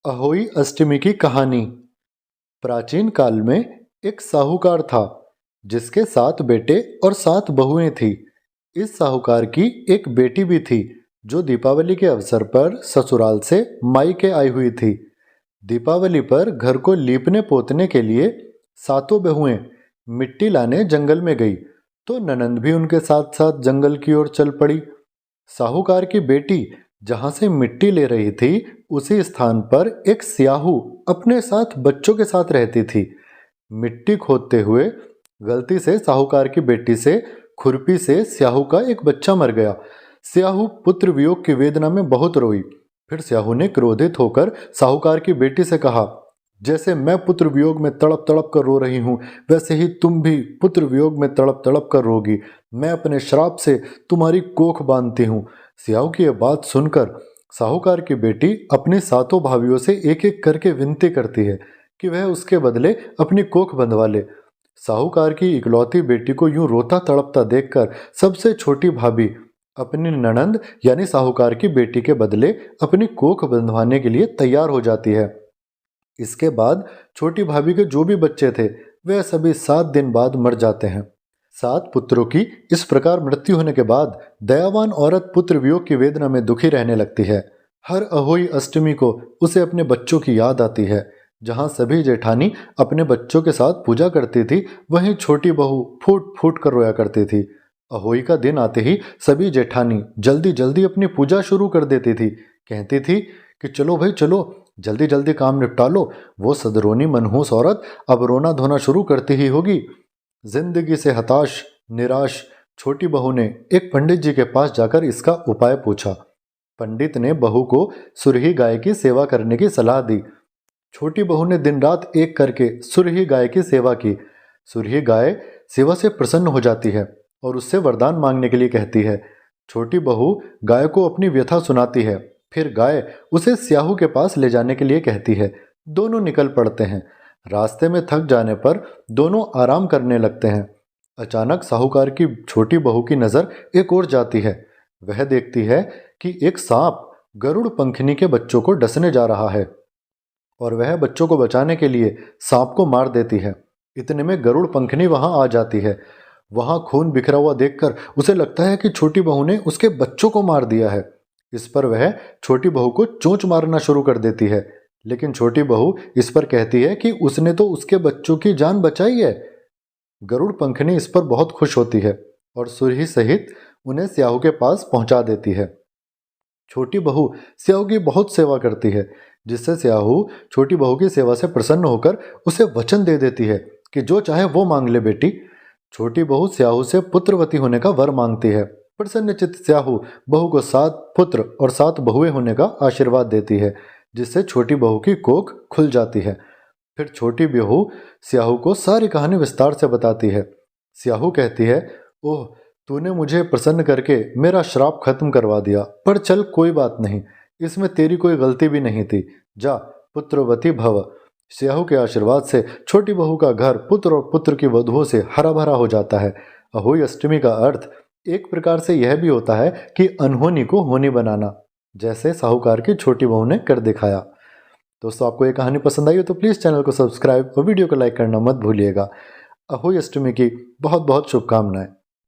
अहोई अष्टमी की कहानी। प्राचीन काल में एक साहूकार था जिसके 7 बेटे और 7 बहुएं थी। इस साहूकार की एक बेटी भी थी जो दीपावली के अवसर पर ससुराल से मायके आई हुई थी। दीपावली पर घर को लीपने पोतने के लिए सातों बहुएं मिट्टी लाने जंगल में गई तो ननंद भी उनके साथ साथ जंगल की ओर चल पड़ी। साहूकार की बेटी जहां से मिट्टी ले रही थी उसी स्थान पर एक स्याहू अपने साथ बच्चों के साथ रहती थी। मिट्टी खोदते हुए गलती से साहूकार की बेटी से खुरपी से स्याहू का एक बच्चा मर गया। स्याहू पुत्र वियोग की वेदना में बहुत रोई। फिर स्याहू ने क्रोधित होकर साहूकार की बेटी से कहा, जैसे मैं पुत्र वियोग में तड़प तड़प कर रो रही हूँ वैसे ही तुम भी पुत्र वियोग में तड़प तड़प कर रोगी। मैं अपने श्राप से तुम्हारी कोख बांधती हूँ। स्याहू की यह बात सुनकर साहूकार की बेटी अपनी सातों भाभियों से एक एक करके विनती करती है कि वह उसके बदले अपनी कोख बंधवा ले। साहूकार की इकलौती बेटी को यूं रोता तड़पता देखकर सबसे छोटी भाभी अपनी ननंद यानी साहूकार की बेटी के बदले अपनी कोख बंधवाने के लिए तैयार हो जाती है। इसके बाद छोटी भाभी के जो भी बच्चे थे वह सभी 7 दिन बाद मर जाते हैं। 7 पुत्रों की इस प्रकार मृत्यु होने के बाद दयावान औरत पुत्र वियोग की वेदना में दुखी रहने लगती है। हर अहोई अष्टमी को उसे अपने बच्चों की याद आती है। जहाँ सभी जेठानी अपने बच्चों के साथ पूजा करती थी वहीं छोटी बहू फूट फूट कर रोया करती थी। अहोई का दिन आते ही सभी जेठानी जल्दी जल्दी अपनी पूजा शुरू कर देती थी। कहती थी कि चलो भाई चलो, जल्दी जल्दी काम निपटा लो। वो सदरोनी मनहूस औरत अब रोना धोना शुरू करती ही होगी। जिंदगी से हताश निराश छोटी बहू ने एक पंडित जी के पास जाकर इसका उपाय पूछा। पंडित ने बहू को सुरही गाय की सेवा करने की सलाह दी। छोटी बहू ने दिन रात एक करके सुरही गाय की सेवा की। सुरही गाय सेवा से प्रसन्न हो जाती है और उससे वरदान मांगने के लिए कहती है। छोटी बहू गाय को अपनी व्यथा सुनाती है। फिर गाय उसे स्याहू के पास ले जाने के लिए कहती है। दोनों निकल पड़ते हैं। रास्ते में थक जाने पर दोनों आराम करने लगते हैं। अचानक साहूकार की छोटी बहू की नज़र एक ओर जाती है। वह देखती है कि एक सांप गरुड़ पंखनी के बच्चों को डसने जा रहा है और वह बच्चों को बचाने के लिए सांप को मार देती है। इतने में गरुड़ पंखनी वहां आ जाती है। वहां खून बिखरा हुआ देखकर उसे लगता है कि छोटी बहू ने उसके बच्चों को मार दिया है। इस पर वह छोटी बहू को चोंच मारना शुरू कर देती है, लेकिन छोटी बहू इस पर कहती है कि उसने तो उसके बच्चों की जान बचाई है। गरुड़ पंखनी इस पर बहुत खुश होती है और सुरही सहित उन्हें स्याहू के पास पहुंचा देती है। छोटी बहू स्याहू की बहुत सेवा करती है, जिससे स्याहू छोटी बहू की सेवा से प्रसन्न होकर उसे वचन दे देती है कि जो चाहे वो मांग ले बेटी। छोटी बहू स्याहू से पुत्रवती होने का वर मांगती है। प्रसन्नचित्त स्याहू बहू को 7 पुत्र और 7 बहुएं होने का आशीर्वाद देती है, जिससे छोटी बहू की कोख खुल जाती है। फिर छोटी बहू स्याहू को सारी कहानी विस्तार से बताती है। स्याहू कहती है, ओह, तूने मुझे प्रसन्न करके मेरा श्राप खत्म करवा दिया, पर चल कोई बात नहीं, इसमें तेरी कोई गलती भी नहीं थी। जा पुत्रवती भव। स्याहू के आशीर्वाद से छोटी बहू का घर पुत्र और पुत्र की वधुओं से हरा भरा हो जाता है। अहोई अष्टमी का अर्थ एक प्रकार से यह भी होता है कि अनहोनी को होनी बनाना, जैसे साहूकार की छोटी बहू ने कर दिखाया। दोस्तों, आपको ये कहानी पसंद आई हो तो प्लीज़ चैनल को सब्सक्राइब और वीडियो को लाइक करना मत भूलिएगा। अहोई अष्टमी की बहुत बहुत शुभकामनाएं।